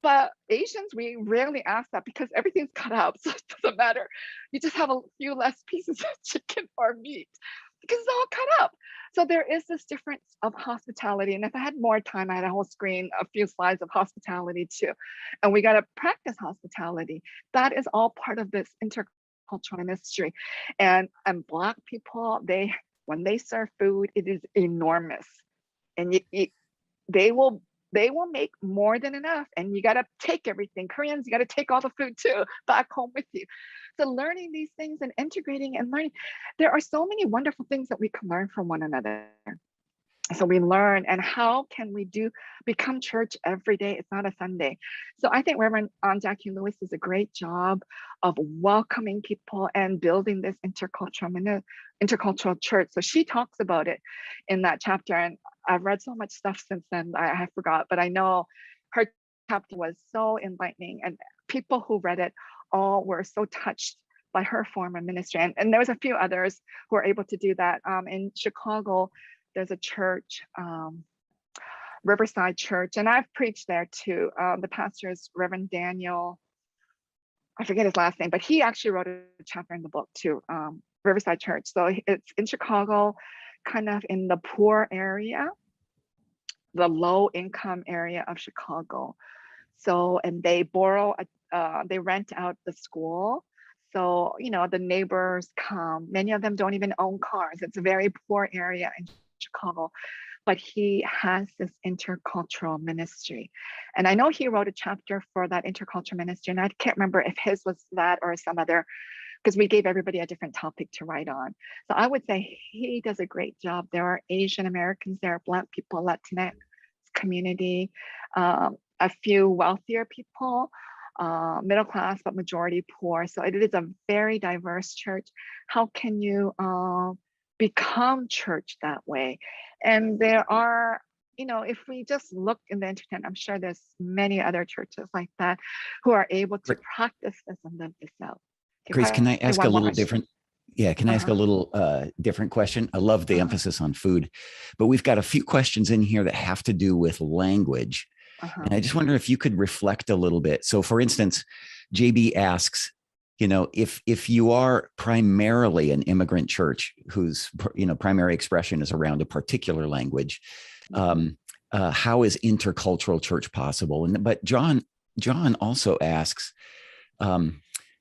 But Asians, we rarely ask that because everything's cut up. So it doesn't matter. You just have a few less pieces of chicken or meat because it's all cut up. So there is this difference of hospitality. And if I had more time, I had a whole screen, a few slides of hospitality too. And we got to practice hospitality. That is all part of this intercultural ministry. And Black people, when they serve food, it is enormous. And they will make more than enough, and you got to take everything. Koreans, you got to take all the food too back home with you. So learning these things and integrating and learning, there are so many wonderful things that we can learn from one another. So we learn, and how can we become church every day? It's not a Sunday. So I think Reverend Jackie Lewis does a great job of welcoming people and building this intercultural church. So she talks about it in that chapter, and I've read so much stuff since then, I have forgot, but I know her chapter was so enlightening, and people who read it all were so touched by her form of ministry. And there was a few others who were able to do that. In Chicago, there's a church, Riverside Church, and I've preached there too. The pastor is Reverend Daniel, I forget his last name, but he actually wrote a chapter in the book too, Riverside Church. So it's in Chicago, kind of in the poor area, the low income area of Chicago. So, and they they rent out the school. So, you know, the neighbors come, many of them don't even own cars. It's a very poor area in Chicago, but he has this intercultural ministry. And I know he wrote a chapter for that intercultural ministry, and I can't remember if his was that or some other, because we gave everybody a different topic to write on. So I would say he does a great job. There are Asian Americans, there are Black people, Latinx community, a few wealthier people, middle class, but majority poor. So it is a very diverse church. How can you become church that way? And there are, you know, if we just look in the internet, I'm sure there's many other churches like that who are able to practice this and live this out. Grace, can I ask a little different? Yeah, can I ask a little different question? I love the emphasis on food, but we've got a few questions in here that have to do with language. And I just wonder if you could reflect a little bit. So for instance, JB asks, you know, if you are primarily an immigrant church whose, you know, primary expression is around a particular language, how is intercultural church possible? But John also asks,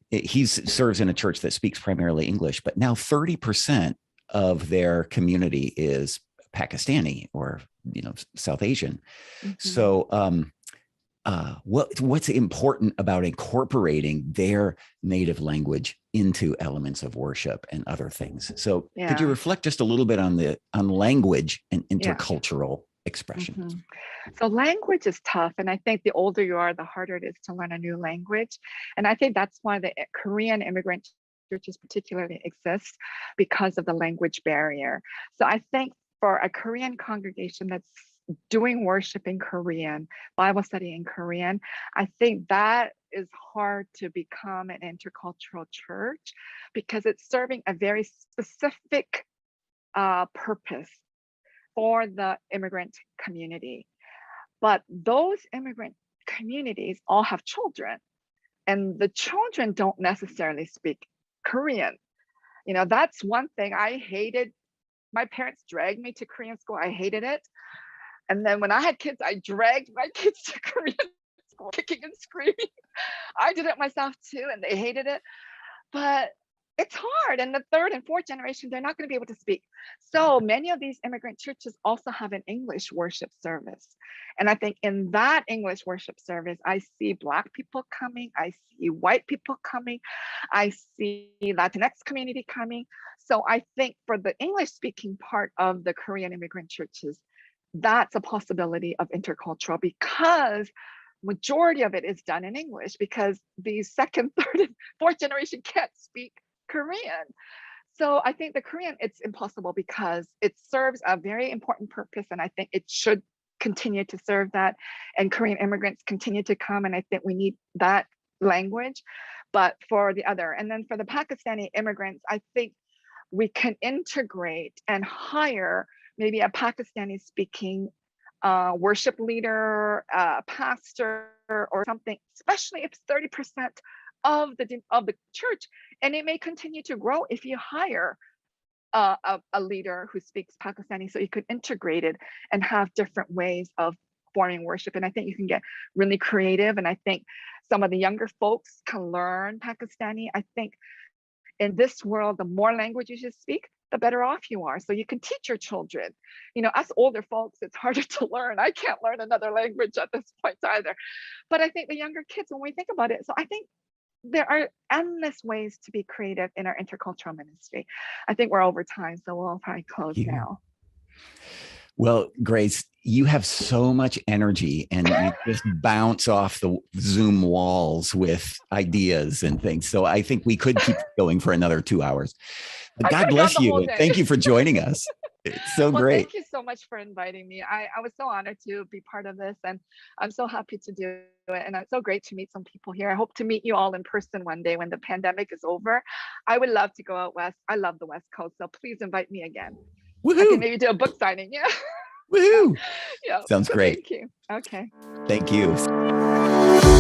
he serves in a church that speaks primarily English, but now 30% of their community is Pakistani or, you know, South Asian. So what's important about incorporating their native language into elements of worship and other things? So could you reflect just a little bit on language and intercultural expression. So language is tough. And I think the older you are, the harder it is to learn a new language. And I think that's why the Korean immigrant churches particularly exist, because of the language barrier. So I think for a Korean congregation that's doing worship in Korean, Bible study in Korean, I think that is hard to become an intercultural church, because it's serving a very specific purpose for the immigrant community. But those immigrant communities all have children, and the children don't necessarily speak Korean. You know, that's one thing I hated. My parents dragged me to Korean school. I hated it. And then when I had kids, I dragged my kids to Korean school, kicking and screaming. I did it myself too, and they hated it. But it's hard. And the third and fourth generation, they're not going to be able to speak. So many of these immigrant churches also have an English worship service. And I think in that English worship service, I see Black people coming, I see white people coming, I see Latinx community coming. So I think for the English speaking part of the Korean immigrant churches, that's a possibility of intercultural, because majority of it is done in English, because the second, third, and fourth generation can't speak Korean. So I think the Korean, it's impossible because it serves a very important purpose, and I think it should continue to serve that. And Korean immigrants continue to come, and I think we need that language. But for the other, and then for the Pakistani immigrants, I think we can integrate and hire maybe a Pakistani speaking worship leader, pastor, or something, especially if 30% of the church, and it may continue to grow if you hire a leader who speaks Pakistani, so you could integrate it and have different ways of forming worship. And I think you can get really creative, and I think some of the younger folks can learn Pakistani. I think in this world, the more languages you speak, the better off you are. So you can teach your children. You know, us older folks, it's harder to learn. I can't learn another language at this point either. But I think the younger kids, when we think about it, so I think there are endless ways to be creative in our intercultural ministry. I think we're over time, so we'll probably close now. Well, Grace, you have so much energy, and you just bounce off the Zoom walls with ideas and things. So I think we could keep going for another 2 hours. But God bless you. And thank you for joining us. It's so great. Thank you so much for inviting me. I was so honored to be part of this, and I'm so happy to do it. And it's so great to meet some people here. I hope to meet you all in person one day when the pandemic is over. I would love to go out west. I love the West Coast, so please invite me again. Woohoo! I can maybe do a book signing. Yeah. Woohoo! Yeah. Sounds great. Thank you. Okay. Thank you.